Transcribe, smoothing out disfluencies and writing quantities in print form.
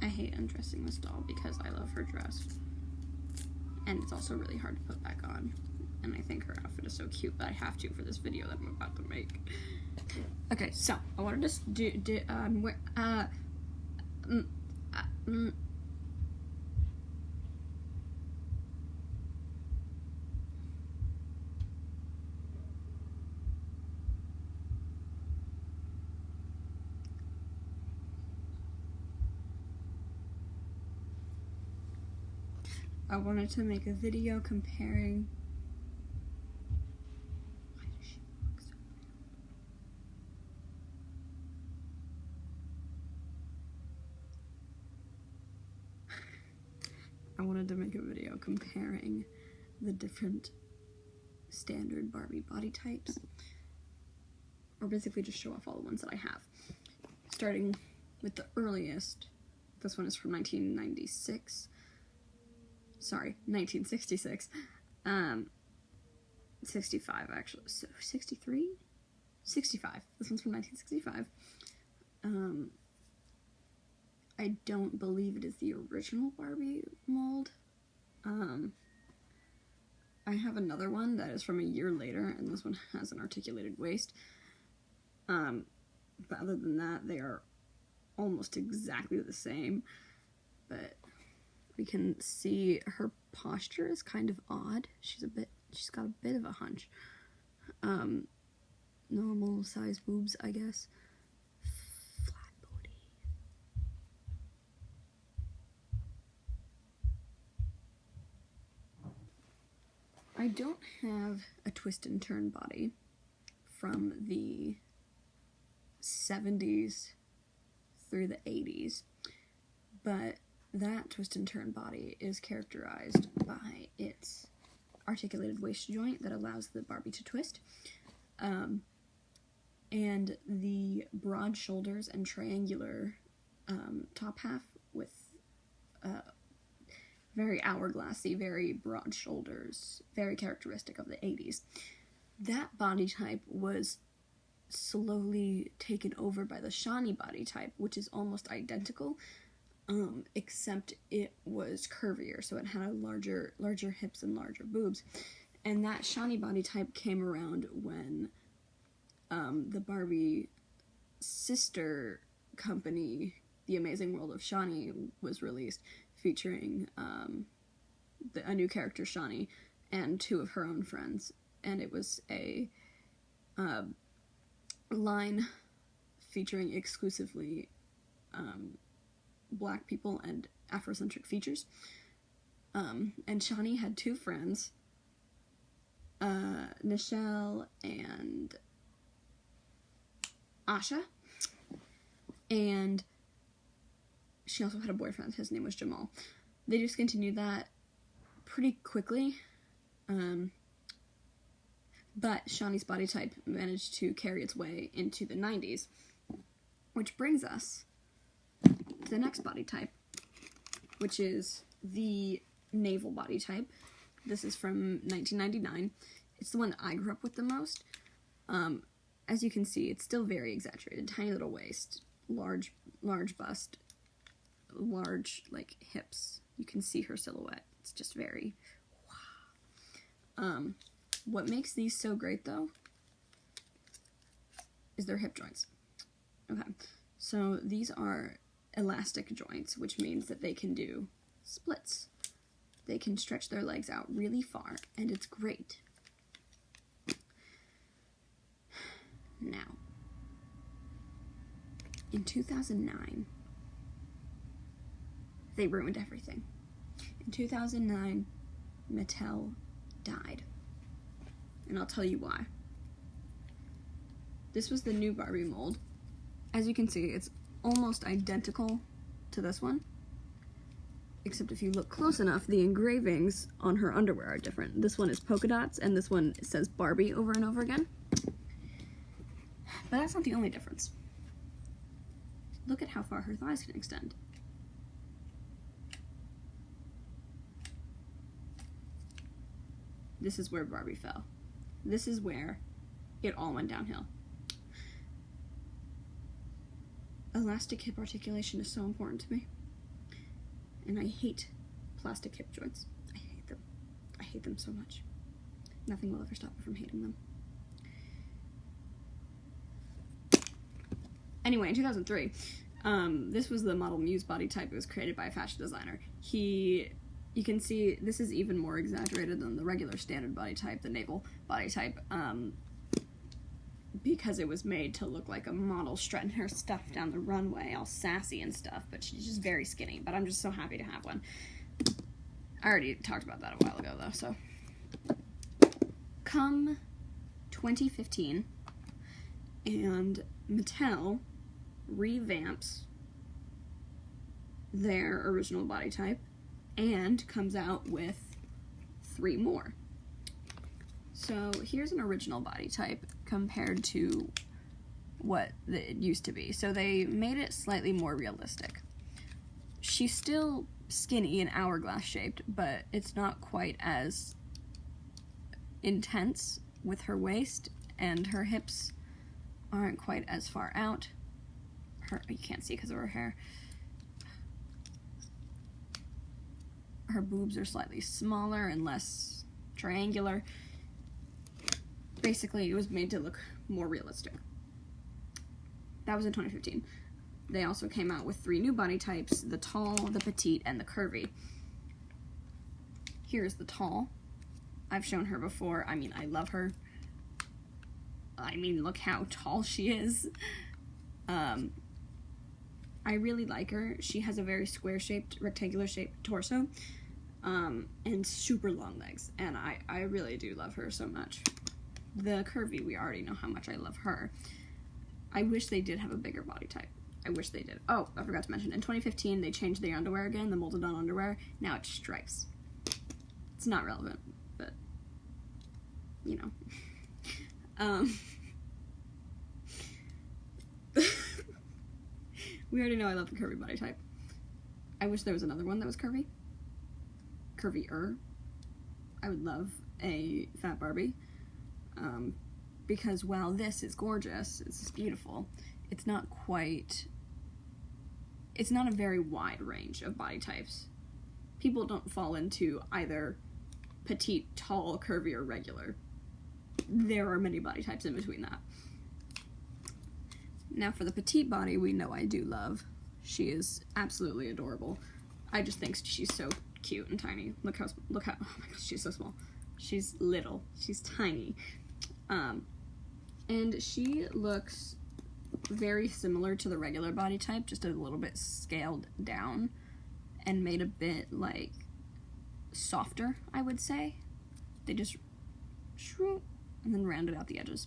I hate undressing this doll because I love her dress. And it's also really hard to put back on. And I think her outfit is so cute, but I have to for this video that I'm about to make. Okay, so I wanted to I wanted to make a video comparing. Why does she look so real? I wanted to make a video comparing the different standard Barbie body types, or basically just show off all the ones that I have. Starting with the earliest, this one is from 1996. Sorry, 1966. 65 actually. So 63? 65. This one's from 1965. I don't believe it is the original Barbie mold. I have another one that is from a year later, and this one has an articulated waist. But other than that, they are almost exactly the same. But we can see her posture is kind of odd. She's got a bit of a hunch. Normal size boobs, I guess. Flat booty. I don't have a twist and turn body from the 70s through the 80s, but that twist and turn body is characterized by its articulated waist joint that allows the Barbie to twist, and the broad shoulders and triangular top half with very hourglassy, very broad shoulders, very characteristic of the 80s. That body type was slowly taken over by the Shani body type, which is almost identical, except it was curvier, so it had larger hips and larger boobs. And that Shani body type came around when the Barbie sister company, The Amazing World of Shani, was released, featuring a new character, Shani, and two of her own friends. And it was a line featuring exclusively black people and Afrocentric features. And Shani had two friends, Nichelle and Asha, and she also had a boyfriend. His name was Jamal. They discontinued that pretty quickly, but Shani's body type managed to carry its way into the 90s, which brings us to the next body type, which is the navel body type. This is from 1999. It's the one that I grew up with the most. As you can see, it's still very exaggerated. Tiny little waist, large bust, large, hips. You can see her silhouette. It's just very wow. What makes these so great, though, is their hip joints. Okay, so these are elastic joints, which means that they can do splits. They can stretch their legs out really far, and it's great. Now, in 2009, they ruined everything. In 2009, Mattel died. And I'll tell you why. This was the new Barbie mold. As you can see, it's almost identical to this one, except if you look close enough, the engravings on her underwear are different. This one is polka dots, and this one says Barbie over and over again. But that's not the only difference. Look at how far her thighs can extend. This is where Barbie fell. This is where it all went downhill. Elastic hip articulation is so important to me. And I hate plastic hip joints. I hate them. I hate them so much. Nothing will ever stop me from hating them. Anyway, in 2003, this was the model Muse body type. It was created by a fashion designer. You can see this is even more exaggerated than the regular standard body type, the navel body type, because it was made to look like a model strutting her stuff down the runway, all sassy and stuff, but she's just very skinny, but I'm just so happy to have one. I already talked about that a while ago, though, so. Come 2015, and Mattel revamps their original body type and comes out with 3 more. So here's an original body type compared to what it used to be. So they made it slightly more realistic. She's still skinny and hourglass shaped, but it's not quite as intense with her waist, and her hips aren't quite as far out. You can't see because of her hair. Her boobs are slightly smaller and less triangular. Basically, it was made to look more realistic. That was in 2015. They also came out with 3 new body types: the tall, the petite, and the curvy. Here's the tall. I've shown her before. I mean, I love her. I mean, look how tall she is. I really like her. She has a very square-shaped, rectangular-shaped torso, and super long legs, and I really do love her so much. The curvy, we already know how much I love her. I wish they did have a bigger body type. I wish they did. Oh, I forgot to mention, in 2015, they changed the underwear again, the molded-on underwear. Now it's stripes. It's not relevant, but, you know. We already know I love the curvy body type. I wish there was another one that was curvy. Curvier. I would love a fat Barbie. Because while this is gorgeous, it's beautiful, it's not a very wide range of body types. People don't fall into either petite, tall, curvy, or regular. There are many body types in between that. Now for the petite body, we know I do love. She is absolutely adorable. I just think she's so cute and tiny. Look how, oh my gosh, she's so small. She's little. She's tiny. And she looks very similar to the regular body type, just a little bit scaled down and made a bit, like, softer, I would say. They just shroom and then rounded out the edges.